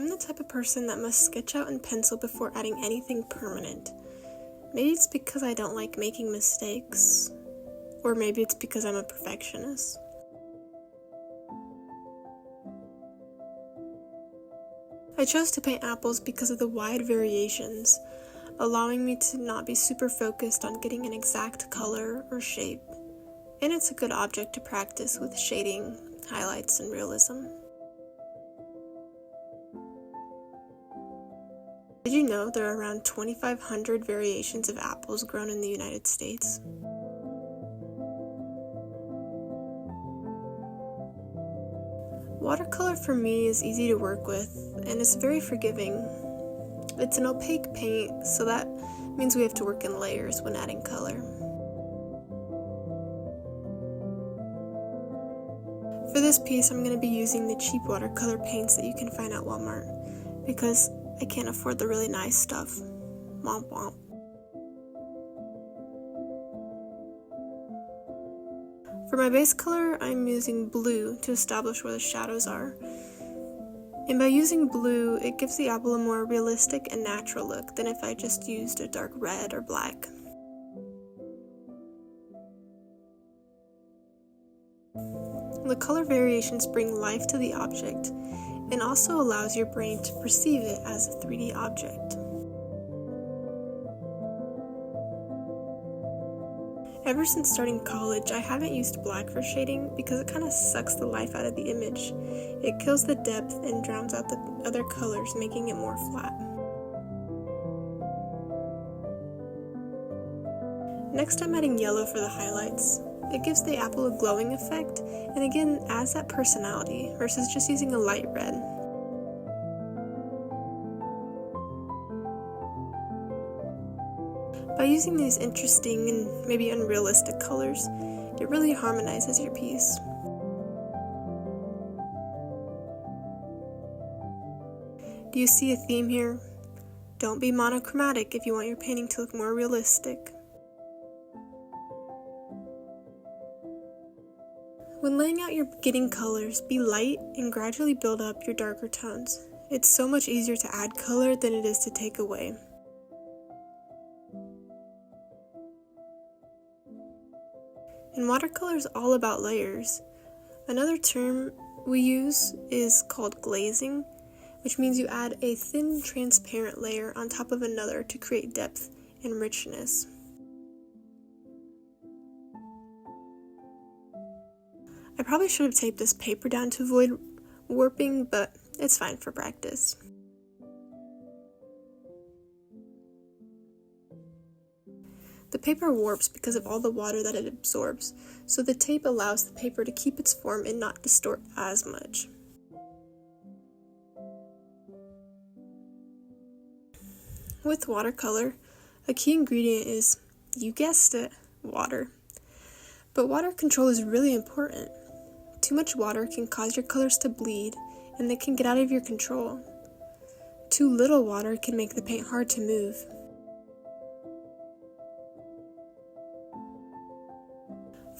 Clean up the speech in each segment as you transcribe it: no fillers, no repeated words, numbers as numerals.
I'm the type of person that must sketch out in pencil before adding anything permanent. Maybe it's because I don't like making mistakes, or maybe it's because I'm a perfectionist. I chose to paint apples because of the wide variations, allowing me to not be super focused on getting an exact color or shape, and it's a good object to practice with shading, highlights, and realism. Did you know there are around 2,500 variations of apples grown in the United States? Watercolor for me is easy to work with, and it's very forgiving. It's an opaque paint, so that means we have to work in layers when adding color. For this piece, I'm going to be using the cheap watercolor paints that you can find at Walmart, because I can't afford the really nice stuff. Womp womp. For my base color, I'm using blue to establish where the shadows are. And by using blue, it gives the apple a more realistic and natural look than if I just used a dark red or black. The color variations bring life to the object and also allows your brain to perceive it as a 3D object. Ever since starting college, I haven't used black for shading because it kind of sucks the life out of the image. It kills the depth and drowns out the other colors, making it more flat. Next, I'm adding yellow for the highlights. It gives the apple a glowing effect, and again adds that personality versus just using a light red. By using these interesting and maybe unrealistic colors, it really harmonizes your piece. Do you see a theme here? Don't be monochromatic if you want your painting to look more realistic. When laying out your beginning colors, be light and gradually build up your darker tones. It's so much easier to add color than it is to take away. And watercolor is all about layers. Another term we use is called glazing, which means you add a thin, transparent layer on top of another to create depth and richness. I probably should have taped this paper down to avoid warping, but it's fine for practice. The paper warps because of all the water that it absorbs, so the tape allows the paper to keep its form and not distort as much. With watercolor, a key ingredient is, you guessed it, water. But water control is really important. Too much water can cause your colors to bleed, and they can get out of your control. Too little water can make the paint hard to move.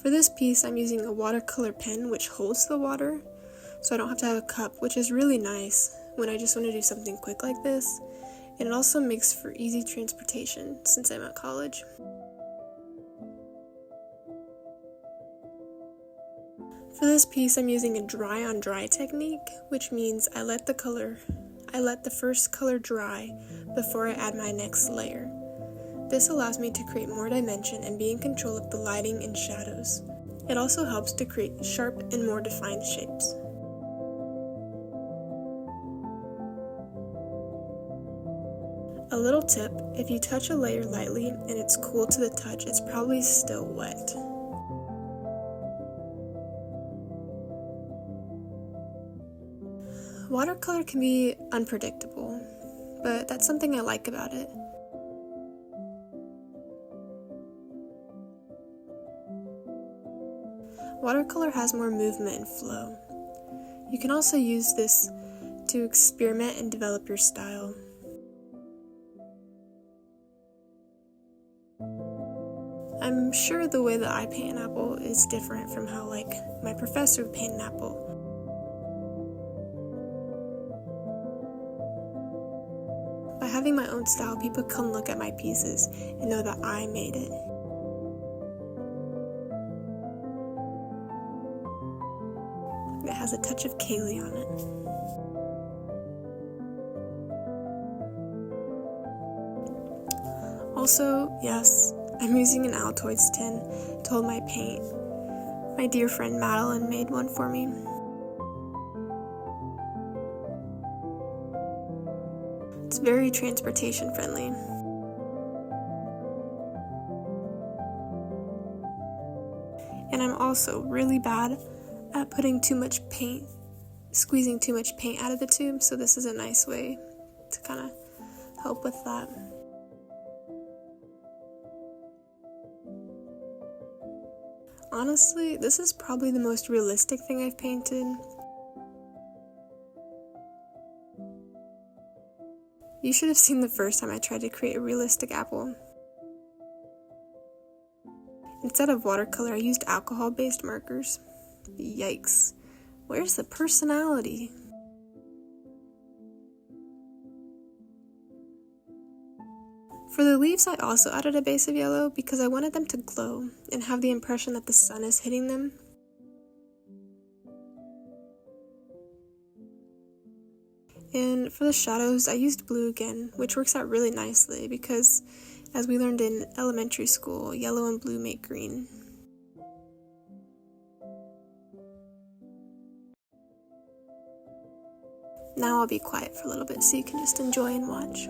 For this piece, I'm using a watercolor pen which holds the water, so I don't have to have a cup, which is really nice when I just want to do something quick like this, and it also makes for easy transportation since I'm at college. For this piece, I'm using a dry on dry technique, which means I let the first color dry before I add my next layer. This allows me to create more dimension and be in control of the lighting and shadows. It also helps to create sharp and more defined shapes. A little tip, if you touch a layer lightly and it's cool to the touch, it's probably still wet. Watercolor can be unpredictable, but that's something I like about it. Watercolor has more movement and flow. You can also use this to experiment and develop your style. I'm sure the way that I paint an apple is different from how my professor would paint an apple. having my own style, people can look at my pieces and know that I made it. It has a touch of Kaylee on it. Also, yes, I'm using an Altoids tin to hold my paint. My dear friend Madeline made one for me. It's very transportation friendly. And I'm also really bad at putting too much paint, squeezing too much paint out of the tube, so this is a nice way to kind of help with that. Honestly, this is probably the most realistic thing I've painted. You should have seen the first time I tried to create a realistic apple. Instead of watercolor, I used alcohol-based markers. Yikes. Where's the personality? For the leaves, I also added a base of yellow because I wanted them to glow and have the impression that the sun is hitting them. And for the shadows, I used blue again, which works out really nicely because, as we learned in elementary school, yellow and blue make green. Now I'll be quiet for a little bit so you can just enjoy and watch.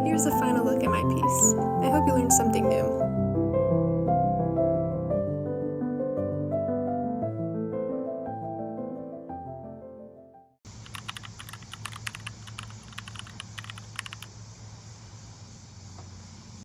Here's a final look at my piece. I hope you learned something new.